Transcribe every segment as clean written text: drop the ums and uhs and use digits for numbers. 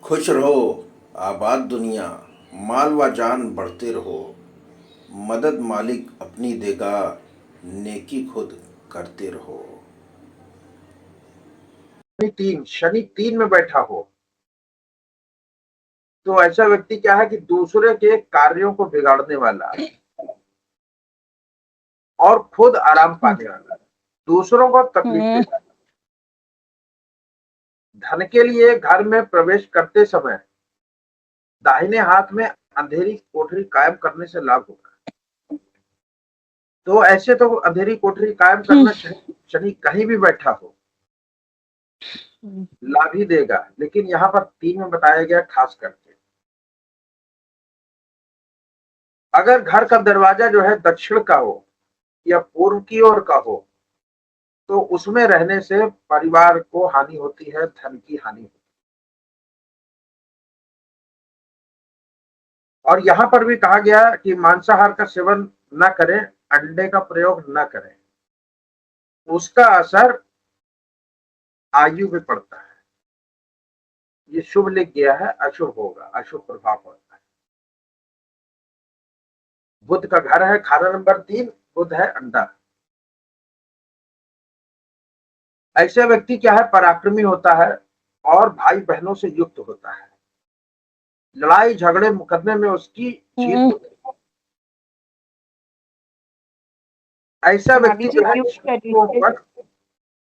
खुश रहो, आबाद दुनिया, माल व जान बढ़ते रहो। मदद मालिक अपनी देगा, नेकी खुद करते रहो। शनि 3 में बैठा हो तो ऐसा व्यक्ति क्या है कि दूसरे के कार्यों को बिगाड़ने वाला और खुद आराम हम्म, पाने वाला, दूसरों को तकलीफ हम्म, देता है। धन के लिए घर में प्रवेश करते समय दाहिने हाथ में अंधेरी कोठरी कायम करने से लाभ होगा। तो ऐसे तो अंधेरी कोठरी कायम करना शनि कहीं भी बैठा हो लाभ ही देगा, लेकिन यहाँ पर 3 में बताया गया खास करके अगर घर का दरवाजा जो है दक्षिण का हो या पूर्व की ओर का हो तो उसमें रहने से परिवार को हानि होती है, धन की हानि होती है। और यहाँ पर भी कहा गया कि मांसाहार का सेवन न करें, अंडे का प्रयोग न करें, उसका असर आयु में पड़ता है। ये शुभ लिख गया है, अशुभ होगा, अशुभ प्रभाव होता है। बुध का घर है खाना नंबर 3, बुध है अंडा। ऐसा व्यक्ति क्या है, पराक्रमी होता है और भाई बहनों से युक्त होता है। लड़ाई झगड़े मुकदमे में उसकी जीत होती है। ऐसा व्यक्ति जो है को पर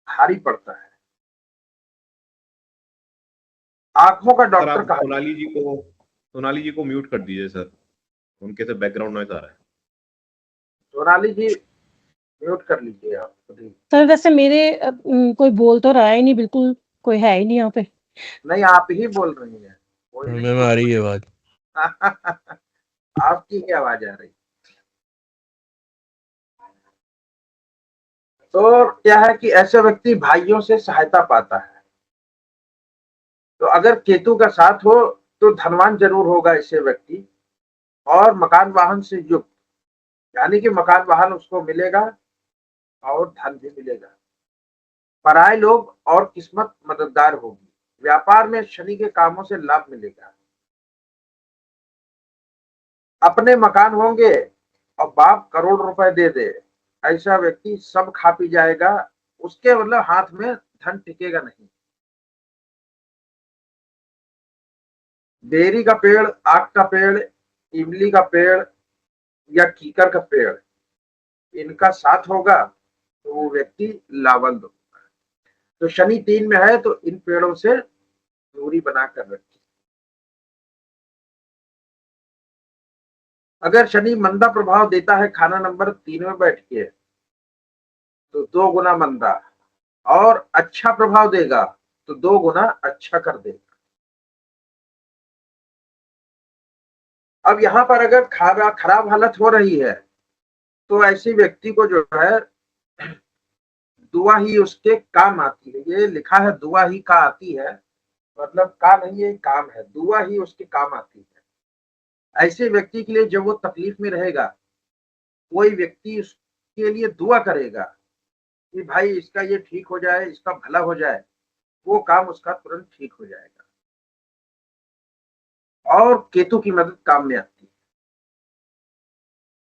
भारी पड़ता है। आंखों का सर डॉक्टर आप कहा। सोनाली जी को म्यूट कर दीजिए सर, उनके से बैकग्राउंड नॉइज आ रहा है। सोनाली जी म्यूट कर लीजिए आप। सर वैसे मेरे कोई बोल तो रहा ही नहीं, बिल्कुल कोई है ही नहीं यहाँ पे। नहीं, आप ही बोल रही हैं, कोई नहीं मैं आ रही है आवाज। आपकी ही आवाज आ रही। तो क्या है कि ऐसे व्यक्ति भाइयों से सहायता पाता है। तो अगर केतु का साथ हो तो धनवान जरूर होगा ऐसे व्यक्ति, और मकान वाहन से युक्त, यानी कि मकान वाहन उसको मिलेगा और धन भी मिलेगा। पराये लोग और किस्मत मददगार होगी। व्यापार में शनि के कामों से लाभ मिलेगा। अपने मकान होंगे और बाप करोड़ रुपए दे दे, ऐसा व्यक्ति सब खा पी जाएगा, उसके मतलब हाथ में धन टिकेगा नहीं। बेरी का पेड़, आक का पेड़, इमली का पेड़ या कीकर का पेड़, इनका साथ होगा तो वो व्यक्ति लाभवंत होगा। तो शनि 3 में है तो इन पेड़ों से दूरी बनाकर रखिए। अगर शनि मंदा प्रभाव देता है खाना नंबर 3 में बैठ के तो 2 गुना मंदा, और अच्छा प्रभाव देगा तो 2 गुना अच्छा कर देगा। अब यहाँ पर अगर खराब हालत हो रही है तो ऐसे व्यक्ति को जो है दुआ ही उसके काम आती है। ये लिखा है दुआ ही का आती है, मतलब का नहीं, ये काम है, दुआ ही उसके काम आती है। ऐसे व्यक्ति के लिए जब वो तकलीफ में रहेगा, कोई व्यक्ति उसके लिए दुआ करेगा कि भाई इसका ये ठीक हो जाए, इसका भला हो जाए, वो काम उसका तुरंत ठीक हो जाएगा। और केतु की मदद काम में आती है।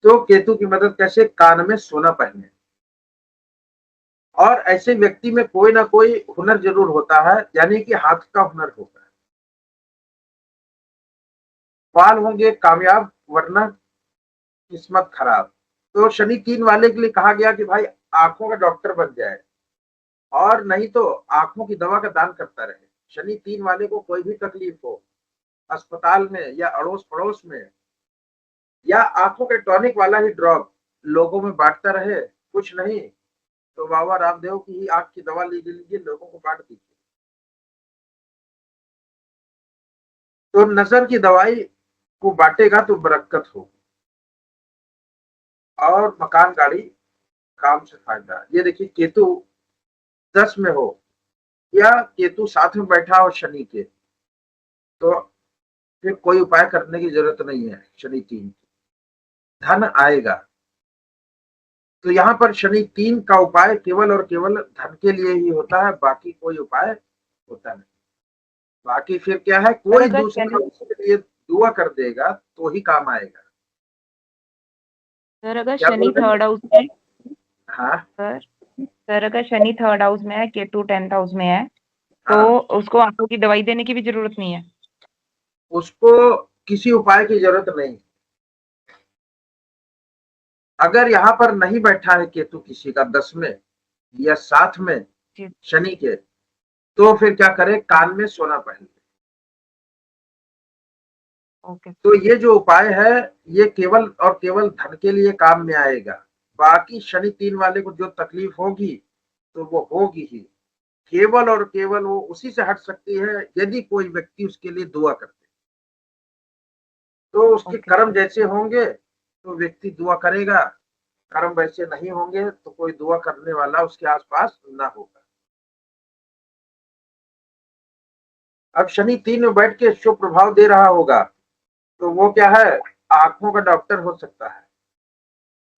तो केतु की मदद कैसे, कान में सोना पहने। और ऐसे व्यक्ति में कोई ना कोई हुनर जरूर होता है, यानी कि हाथ का हुनर होगा। बाल होंगे कामयाब, वरना किस्मत खराब। तो शनि 3 वाले के लिए कहा गया कि भाई आंखों का डॉक्टर बन जाए, और नहीं तो आंखों की दवा का दान करता रहे। शनि 3 वाले को कोई भी तकलीफ हो, अस्पताल में या अड़ोस पड़ोस में, या आंखों के टॉनिक वाला ही ड्रॉप लोगों में बांटता रहे, कुछ नहीं तो बाबा रामदेव की ही आंख की दवा लीजिए, लोगों को बांट दीजिए। तो नजर की दवाई को बांटेगा तो बरकत होगी। और मकान गाड़ी काम से फायदा। ये देखिए केतु 10 में हो या केतु साथ में बैठा हो शनि के, तो फिर कोई उपाय करने की जरूरत नहीं है। शनि 3 धन आएगा। तो यहाँ पर शनि 3 का उपाय केवल और केवल धन के लिए ही होता है, बाकी कोई उपाय होता नहीं। बाकी फिर क्या है, कोई अगर दूसरा शनि उसके लिए दुआ कर देगा तो ही काम आएगा। सर अगर क्या शनि बोल रहे हैं? थर्ड हाउस में हाँ सर सर अगर शनि थर्ड हाउस में है, केतु 10th हाउस में है, तो हाँ, उसको आंखों की दवाई देने की भी जरूरत नहीं है। उसको किसी उपाय की जरूरत नहीं। अगर यहाँ पर नहीं बैठा है केतु किसी का 10 में या 7 में जी शनि के, तो फिर क्या करे, कान में सोना पहन ले। ओके। तो ये जो उपाय है ये केवल और केवल धन के लिए काम में आएगा। बाकी शनि 3 वाले को जो तकलीफ होगी तो वो होगी ही, केवल और केवल वो उसी से हट सकती है यदि कोई व्यक्ति उसके लिए दुआ करते। तो उसके ओके कर्म सर। जैसे होंगे तो व्यक्ति दुआ करेगा, कर्म वैसे नहीं होंगे तो कोई दुआ करने वाला उसके आसपास ना होगा। अब शनि 3 में बैठ के शुभ प्रभाव दे रहा होगा तो वो क्या है, आंखों का डॉक्टर हो सकता है,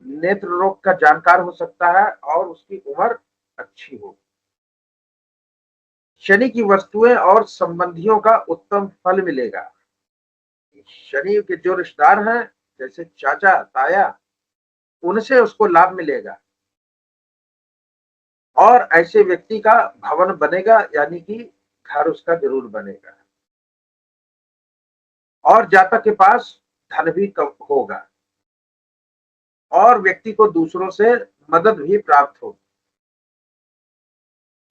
नेत्र रोग का जानकार हो सकता है और उसकी उम्र अच्छी हो। शनि की वस्तुएं और संबंधियों का उत्तम फल मिलेगा। शनि के जो रिश्तेदार हैं जैसे चाचा ताया, उनसे उसको लाभ मिलेगा और ऐसे व्यक्ति का भवन बनेगा, यानी कि घर उसका जरूर बनेगा। और जातक के पास धन भी कम होगा और व्यक्ति को दूसरों से मदद भी प्राप्त होगी।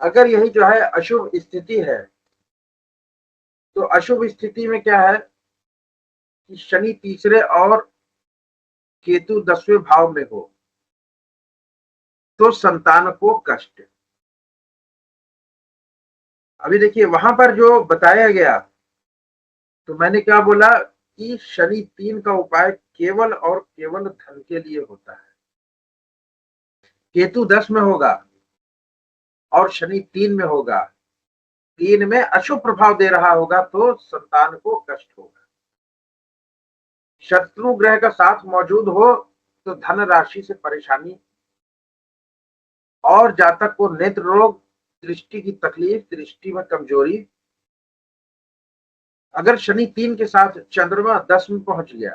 अगर यही जो है अशुभ स्थिति है, तो अशुभ स्थिति में क्या है कि शनि तीसरे और केतु 10वें भाव में हो तो संतान को कष्ट। अभी देखिए वहां पर जो बताया गया, तो मैंने क्या बोला कि शनि 3 का उपाय केवल और केवल धन के लिए होता है। केतु 10 में होगा और शनि 3 में होगा, 3 में अशुभ प्रभाव दे रहा होगा तो संतान को कष्ट होगा। शत्रु ग्रह का साथ मौजूद हो तो धन राशि से परेशानी और जातक को नेत्र रोग, दृष्टि की तकलीफ, दृष्टि में कमजोरी। अगर शनि 3 के साथ चंद्रमा 10 में पहुंच गया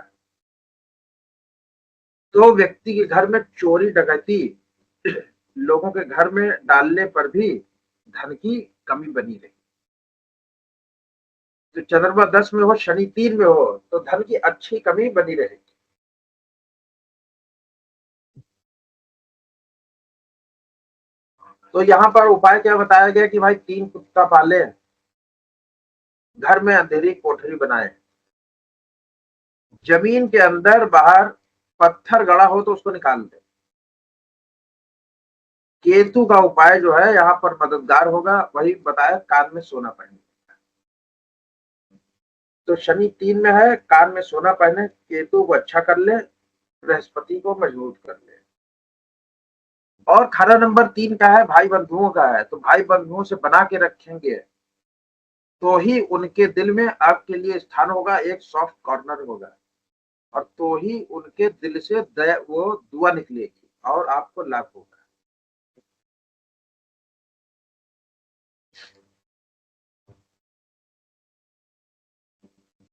तो व्यक्ति के घर में चोरी डकैती, लोगों के घर में डालने पर भी धन की कमी बनी रही। तो चंद्रमा 10 में हो, शनि 3 में हो तो धन की अच्छी कमी बनी रहेगी। तो यहाँ पर उपाय क्या बताया गया कि भाई 3 कुत्ता पाले, घर में अंधेरी कोठरी बनाए, जमीन के अंदर बाहर पत्थर गड़ा हो तो उसको निकाल दे। केतु का उपाय जो है यहाँ पर मददगार होगा, वही बताया, कान में सोना पहने। तो शनि 3 में है, कान में सोना पहने, केतु को अच्छा कर ले, बृहस्पति को मजबूत कर ले। और खाना नंबर 3 का है, भाई बंधुओं का है, तो भाई बंधुओं से बना के रखेंगे तो ही उनके दिल में आपके लिए स्थान होगा, एक सॉफ्ट कॉर्नर होगा, और तो ही उनके दिल से दया वो दुआ निकलेगी और आपको लाभ होगा।